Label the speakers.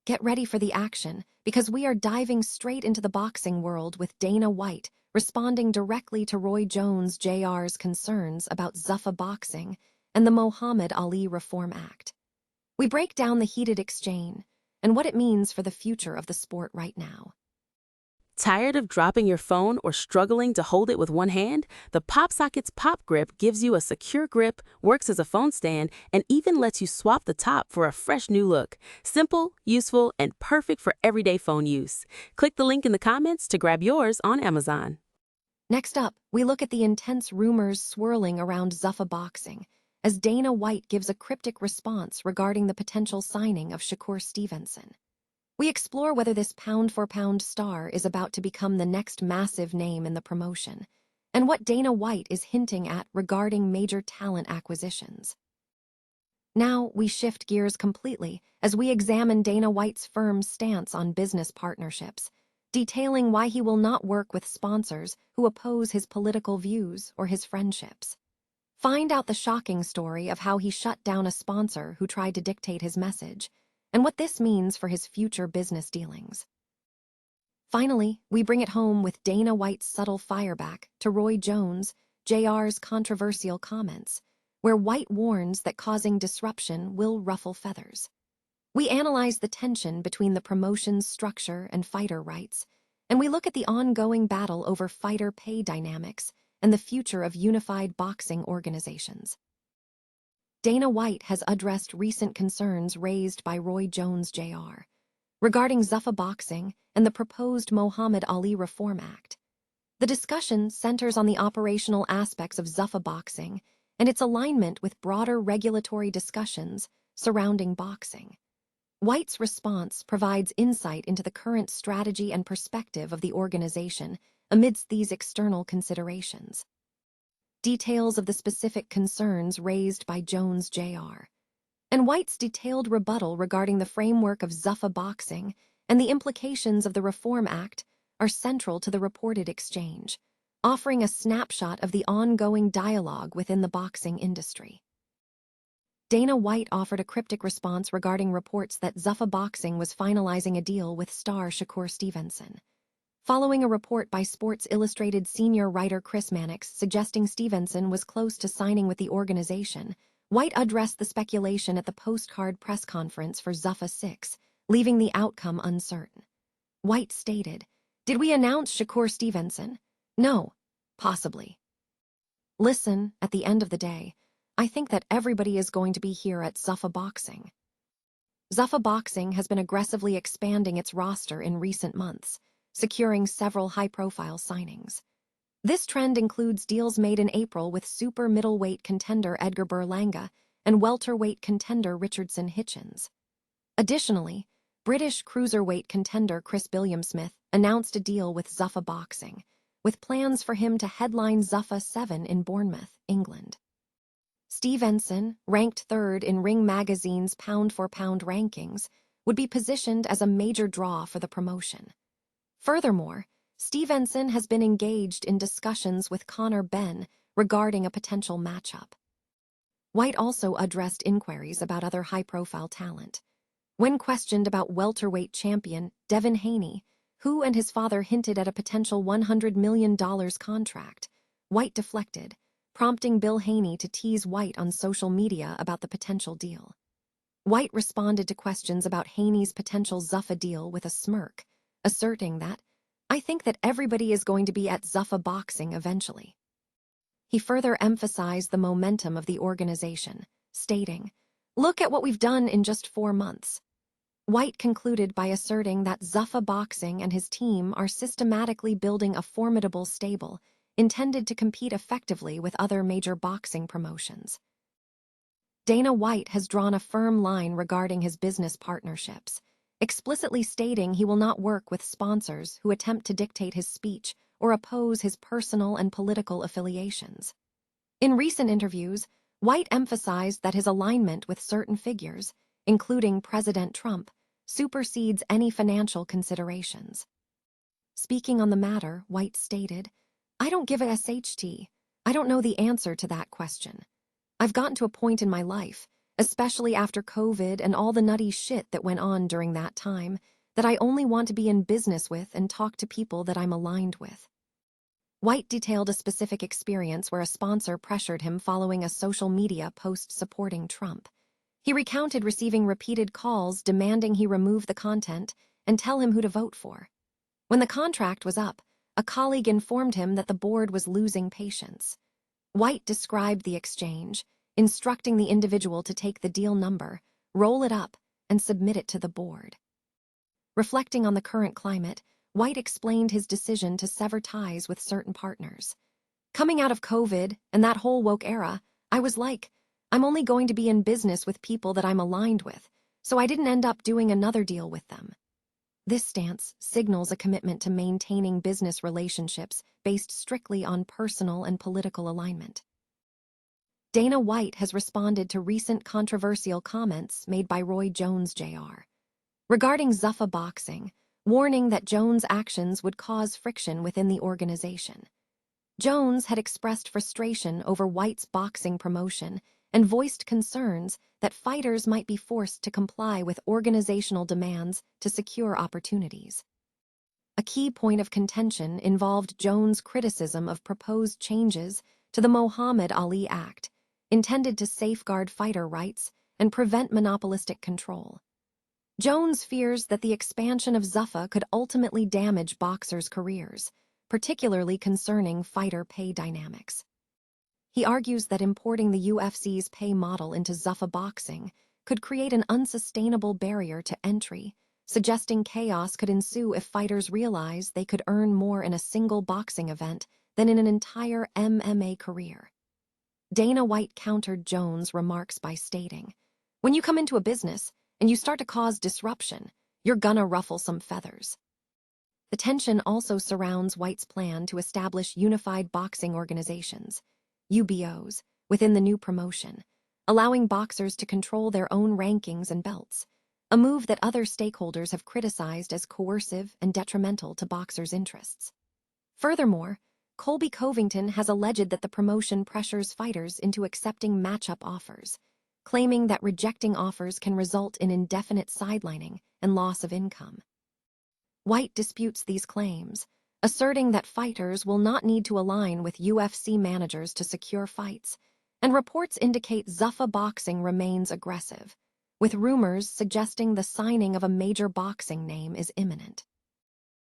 Speaker 1: Get ready for the action, because we are diving straight into the boxing world with Dana White, responding directly to Roy Jones Jr.'s concerns about Zuffa boxing and the Muhammad Ali Reform Act. We break down the heated exchange and what it means for the future of the sport right now.
Speaker 2: Tired of dropping your phone or struggling to hold it with one hand? The PopSockets Pop Grip gives you a secure grip, works as a phone stand, and even lets you swap the top for a fresh new look. Simple, useful, and perfect for everyday phone use. Click the link in the comments to grab yours on Amazon.
Speaker 1: Next up, we look at the intense rumors swirling around Zuffa boxing, as Dana White gives a cryptic response regarding the potential signing of Shakur Stevenson. We explore whether this pound-for-pound star is about to become the next massive name in the promotion, and what Dana White is hinting at regarding major talent acquisitions. Now, we shift gears completely as we examine Dana White's firm's stance on business partnerships, detailing why he will not work with sponsors who oppose his political views or his friendships. Find out the shocking story of how he shut down a sponsor who tried to dictate his message, and what this means for his future business dealings. Finally, we bring it home with Dana White's subtle fireback to Roy Jones Jr.'s controversial comments, where White warns that causing disruption will ruffle feathers. We analyze the tension between the promotion's structure and fighter rights, and we look at the ongoing battle over fighter pay dynamics and the future of unified boxing organizations. Dana White has addressed recent concerns raised by Roy Jones Jr. regarding Zuffa boxing and the proposed Muhammad Ali Reform Act. The discussion centers on the operational aspects of Zuffa boxing and its alignment with broader regulatory discussions surrounding boxing. White's response provides insight into the current strategy and perspective of the organization amidst these external considerations. Details of the specific concerns raised by Jones Jr. and White's detailed rebuttal regarding the framework of Zuffa boxing and the implications of the Reform Act are central to the reported exchange, offering a snapshot of the ongoing dialogue within the boxing industry. Dana White offered a cryptic response regarding reports that Zuffa boxing was finalizing a deal with star Shakur Stevenson. Following a report by Sports Illustrated senior writer Chris Mannix suggesting Stevenson was close to signing with the organization, White addressed the speculation at the postcard press conference for Zuffa 6, leaving the outcome uncertain. White stated, "Did we announce Shakur Stevenson? No, possibly. Listen, at the end of the day, I think that everybody is going to be here at Zuffa boxing." Zuffa boxing has been aggressively expanding its roster in recent months, securing several high-profile signings. This trend includes deals made in April with super middleweight contender Edgar Berlanga and welterweight contender Richardson Hitchens. Additionally, British cruiserweight contender Chris Billiam-Smith announced a deal with Zuffa boxing, with plans for him to headline Zuffa 7 in Bournemouth, England. Stevenson, ranked third in Ring Magazine's pound-for-pound rankings, would be positioned as a major draw for the promotion. Furthermore, Stevenson has been engaged in discussions with Conor Benn regarding a potential matchup. White also addressed inquiries about other high-profile talent. When questioned about welterweight champion Devin Haney, who and his father hinted at a potential $100 million contract, White deflected, prompting Bill Haney to tease White on social media about the potential deal. White responded to questions about Haney's potential Zuffa deal with a smirk, asserting that, "I think that everybody is going to be at Zuffa boxing eventually." He further emphasized the momentum of the organization, stating, "Look at what we've done in just 4 months." White concluded by asserting that Zuffa boxing and his team are systematically building a formidable stable intended to compete effectively with other major boxing promotions. Dana White has drawn a firm line regarding his business partnerships, explicitly stating he will not work with sponsors who attempt to dictate his speech or oppose his personal and political affiliations. In recent interviews, White emphasized that his alignment with certain figures, including President Trump, supersedes any financial considerations. Speaking on the matter, White stated, "I don't give a SHT. I don't know the answer to that question. I've gotten to a point in my life, especially after COVID and all the nutty shit that went on during that time, that I only want to be in business with and talk to people that I'm aligned with. White detailed a specific experience where a sponsor pressured him following a social media post supporting Trump. He recounted receiving repeated calls demanding he remove the content and tell him who to vote for. When the contract was up, a colleague informed him that the board was losing patience. White described the exchange, instructing the individual to take the deal number, roll it up, and submit it to the board. Reflecting on the current climate, White explained his decision to sever ties with certain partners. Coming out of COVID and that whole woke era, I was like, I'm only going to be in business with people that I'm aligned with, so I didn't end up doing another deal with them. This stance signals a commitment to maintaining business relationships based strictly on personal and political alignment. Dana White has responded to recent controversial comments made by Roy Jones Jr. regarding Zuffa Boxing, warning that Jones' actions would cause friction within the organization. Jones had expressed frustration over White's boxing promotion and voiced concerns that fighters might be forced to comply with organizational demands to secure opportunities. A key point of contention involved Jones' criticism of proposed changes to the Muhammad Ali Act, intended to safeguard fighter rights and prevent monopolistic control. Jones fears that the expansion of Zuffa could ultimately damage boxers' careers, particularly concerning fighter pay dynamics. He argues that importing the UFC's pay model into Zuffa Boxing could create an unsustainable barrier to entry, suggesting chaos could ensue if fighters realize they could earn more in a single boxing event than in an entire MMA career. Dana White countered Jones' remarks by stating, "When you come into a business and you start to cause disruption, you're gonna ruffle some feathers." The tension also surrounds White's plan to establish unified boxing organizations, UBOs, within the new promotion, allowing boxers to control their own rankings and belts, a move that other stakeholders have criticized as coercive and detrimental to boxers' interests. Furthermore, Colby Covington has alleged that the promotion pressures fighters into accepting matchup offers, claiming that rejecting offers can result in indefinite sidelining and loss of income. White disputes these claims, asserting that fighters will not need to align with UFC managers to secure fights, and reports indicate Zuffa Boxing remains aggressive, with rumors suggesting the signing of a major boxing name is imminent.